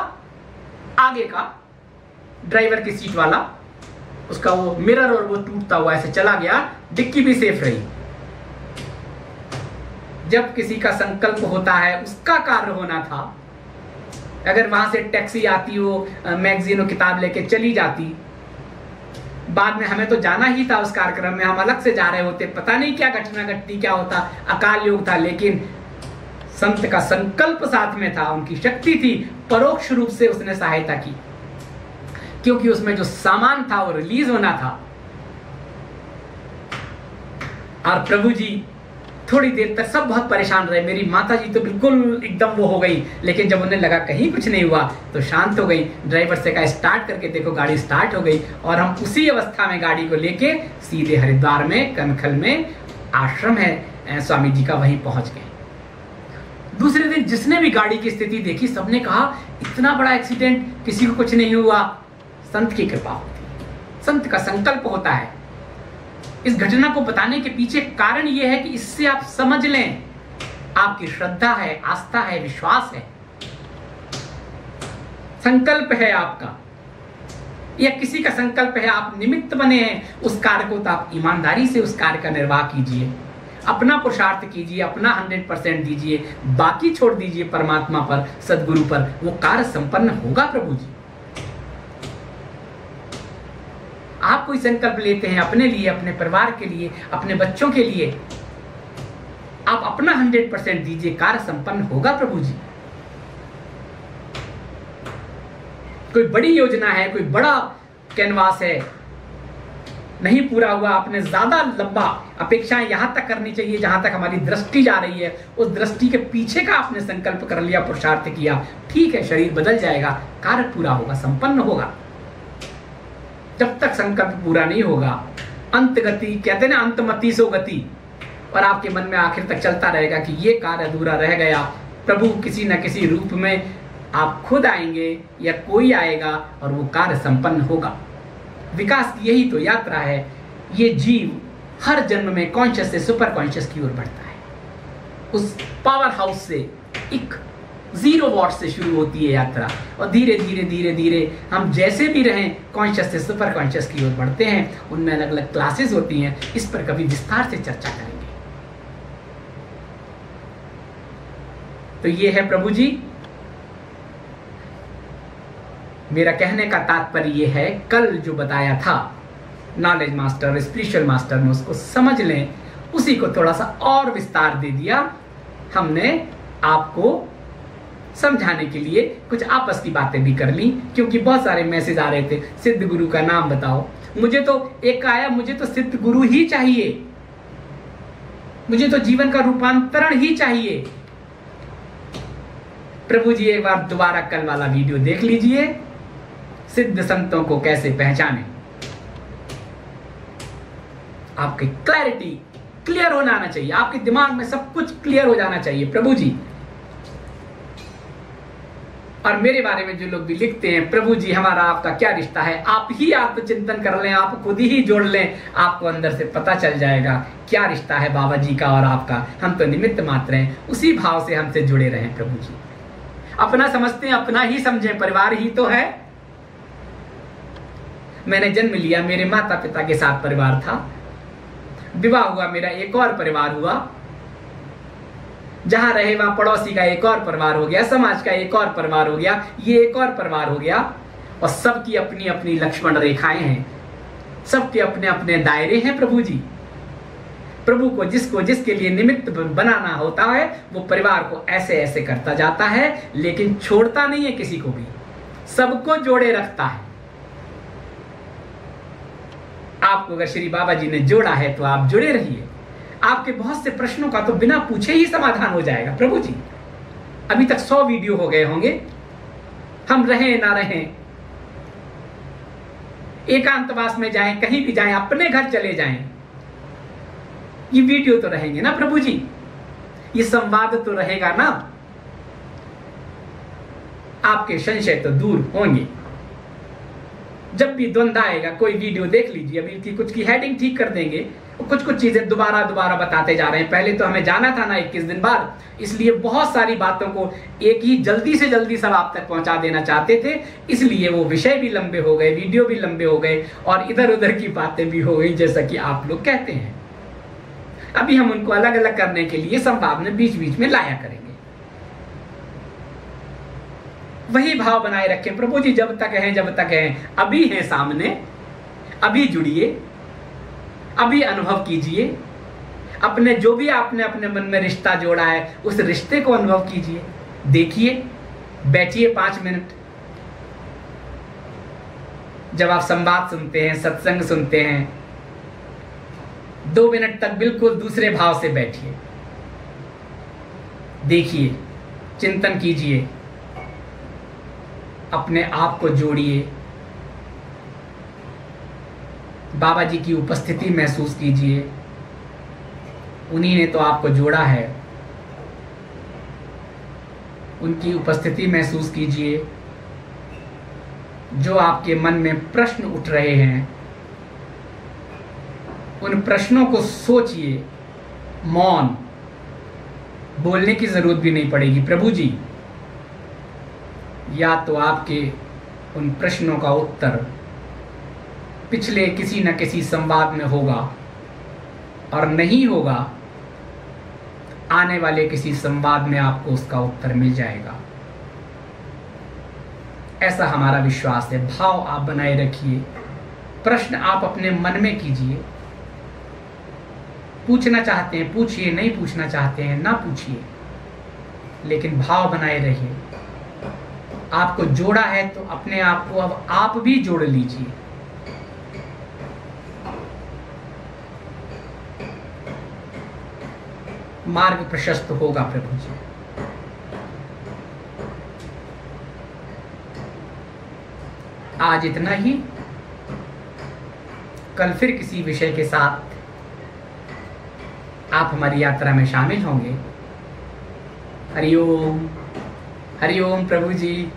आगे का, ड्राइवर की सीट वाला, उसका वो मिरर और वो टूटता हुआ ऐसे चला गया। डिक्की भी सेफ रही। जब किसी का संकल्प होता है, उसका कार्य होना था। अगर वहां से टैक्सी आती हो, मैगजीन और किताब लेके चली जाती, बाद में हमें तो जाना ही था उस कार्यक्रम में, हम अलग से जा रहे होते, पता नहीं क्या घटना घटती, क्या होता, अकाल योग था। लेकिन संत का संकल्प साथ में था, उनकी शक्ति थी, परोक्ष रूप से उसने सहायता की, क्योंकि उसमें जो सामान था वो रिलीज होना था। और प्रभु जी थोड़ी देर तक सब बहुत परेशान रहे। मेरी माता जी तो बिल्कुल एकदम वो हो गई, लेकिन जब उन्हें लगा कहीं कुछ नहीं हुआ तो शांत हो गई। ड्राइवर से कहा स्टार्ट करके देखो, गाड़ी स्टार्ट हो गई। और हम उसी अवस्था में गाड़ी को लेके सीधे हरिद्वार में, कनखल में आश्रम है स्वामी जी का, वहीं पहुंच गए। दूसरे दिन जिसने भी गाड़ी की स्थिति देखी, सबने कहा इतना बड़ा एक्सीडेंट, किसी को कुछ नहीं हुआ। संत की कृपा होती है, संत का संकल्प होता है। इस घटना को बताने के पीछे कारण यह है कि इससे आप समझ लें, आपकी श्रद्धा है, आस्था है, विश्वास है, संकल्प है आपका या किसी का संकल्प है, आप निमित्त बने हैं उस कार्य को, तो आप ईमानदारी से उस कार्य का निर्वाह कीजिए, अपना पुरुषार्थ कीजिए, अपना 100% दीजिए, बाकी छोड़ दीजिए परमात्मा पर, सदगुरु पर, वो कार्य संपन्न होगा प्रभु जी। आप कोई संकल्प लेते हैं अपने लिए, अपने परिवार के लिए, अपने बच्चों के लिए, आप अपना 100% दीजिए, कार्य संपन्न होगा प्रभु जी। कोई बड़ी योजना है, कोई बड़ा कैनवास है, नहीं पूरा हुआ, आपने ज्यादा लंबा अपेक्षाएं यहां तक करनी चाहिए जहां तक हमारी दृष्टि जा रही है, उस दृष्टि के पीछे का आपने संकल्प कर लिया, पुरुषार्थ किया, ठीक है, शरीर बदल जाएगा, कार्य पूरा होगा, संपन्न होगा। जब तक संकल्प पूरा नहीं होगा, अंत गति कहते ना, अंतमति सो गति, और आपके मन में आखिर तक चलता रहेगा कि ये कार्य अधूरा रह गया, प्रभु किसी न किसी रूप में आप खुद आएंगे या कोई आएगा और वो कार्य संपन्न होगा। विकास की यही तो यात्रा है। ये जीव हर जन्म में कॉन्शियस से सुपर कॉन्शियस की ओर बढ़ता है। उस पावर हाउस से एक 0 वॉट से शुरू होती है यात्रा, और धीरे धीरे धीरे धीरे हम जैसे भी रहें कॉन्शियस से सुपर कॉन्शियस की ओर बढ़ते हैं। उनमें अलग अलग क्लासेस होती हैं, इस पर कभी विस्तार से चर्चा करेंगे। तो ये है प्रभु जी, मेरा कहने का तात्पर्य ये है, कल जो बताया था नॉलेज मास्टर, स्पिरिचुअल मास्टर ने उसको समझ लें, उसी को थोड़ा सा और विस्तार दे दिया हमने, आपको समझाने के लिए कुछ आपस की बातें भी कर ली, क्योंकि बहुत सारे मैसेज आ रहे थे, सिद्ध गुरु का नाम बताओ। मुझे तो एक आया, मुझे तो सिद्ध गुरु ही चाहिए, मुझे तो जीवन का रूपांतरण ही चाहिए। प्रभु जी एक बार दोबारा कल वाला वीडियो देख लीजिए, सिद्ध संतों को कैसे पहचाने। आपकी क्लैरिटी क्लियर होना आना चाहिए, आपके दिमाग में सब कुछ क्लियर हो जाना चाहिए प्रभु जी। और मेरे बारे में जो लोग भी लिखते हैं, प्रभु जी हमारा आपका क्या रिश्ता है, आप ही आत्मचिंतन कर लें, आप खुद ही जोड़ लें, आपको अंदर से पता चल जाएगा क्या रिश्ता है बाबा जी का और आपका। हम तो निमित्त मात्र हैं, उसी भाव से हमसे जुड़े रहें प्रभु जी। अपना समझते हैं, अपना ही समझें, परिवार ही तो है। मैंने जन्म लिया, मेरे माता पिता के साथ परिवार था, विवाह हुआ, मेरा एक और परिवार हुआ, जहां रहे वहां पड़ोसी का एक और परिवार हो गया, समाज का एक और परिवार हो गया, ये एक और परिवार हो गया, और सबकी अपनी अपनी लक्ष्मण रेखाएं हैं, सबके अपने अपने दायरे हैं प्रभु जी। प्रभु को जिसको जिसके लिए निमित्त बनाना होता है, वो परिवार को ऐसे ऐसे करता जाता है, लेकिन छोड़ता नहीं है किसी को भी, सबको जोड़े रखता है। आपको अगर श्री बाबा जी ने जोड़ा है तो आप जुड़े रहिए। आपके बहुत से प्रश्नों का तो बिना पूछे ही समाधान हो जाएगा प्रभु जी। अभी तक 100 वीडियो हो गए होंगे, हम रहें ना रहें, एकांतवास में जाएं, कहीं भी जाएं, अपने घर चले जाएं, ये वीडियो तो रहेंगे ना प्रभु जी, ये संवाद तो रहेगा ना। आपके संशय तो दूर होंगे। जब भी द्वंद्व आएगा, कोई वीडियो देख लीजिए, अभी की कुछ की हेडिंग ठीक कर देंगे, कुछ कुछ चीजें दोबारा दोबारा बताते जा रहे हैं। पहले तो हमें जाना था ना 21 दिन बाद, इसलिए बहुत सारी बातों को एक ही जल्दी से जल्दी सब आप तक पहुंचा देना चाहते थे, इसलिए वो विषय भी लंबे हो गए, वीडियो भी लंबे हो गए, और इधर उधर की बातें भी हो गई, जैसा कि आप लोग कहते हैं। अभी हम उनको अलग अलग करने के लिए संवाद में बीच बीच में लाया करेंगे। वही भाव बनाए रखें प्रभु जी, जब तक हैं, जब तक हैं, अभी हैं सामने, अभी जुड़िए, अभी अनुभव कीजिए, अपने जो भी आपने अपने मन में रिश्ता जोड़ा है उस रिश्ते को अनुभव कीजिए, देखिए, बैठिए 5 मिनट। जब आप संवाद सुनते हैं, सत्संग सुनते हैं, 2 मिनट तक बिल्कुल दूसरे भाव से बैठिए, देखिए, चिंतन कीजिए, अपने आप को जोड़िए, बाबा जी की उपस्थिति महसूस कीजिए। उन्हीं ने तो आपको जोड़ा है, उनकी उपस्थिति महसूस कीजिए। जो आपके मन में प्रश्न उठ रहे हैं, उन प्रश्नों को सोचिए, मौन, बोलने की जरूरत भी नहीं पड़ेगी प्रभु जी। या तो आपके उन प्रश्नों का उत्तर पिछले किसी न किसी संवाद में होगा, और नहीं होगा आने वाले किसी संवाद में आपको उसका उत्तर मिल जाएगा। ऐसा हमारा विश्वास है। भाव आप बनाए रखिए, प्रश्न आप अपने मन में कीजिए। पूछना चाहते हैं पूछिए, नहीं पूछना चाहते हैं ना पूछिए, लेकिन भाव बनाए रहिए। आपको जोड़ा है तो अपने आप को अब आप भी जोड़ लीजिए। मार्ग प्रशस्त होगा प्रभु जी। आज इतना ही। कल फिर किसी विषय के साथ आप हमारी यात्रा में शामिल होंगे। हरिओम, हरिओम प्रभु जी।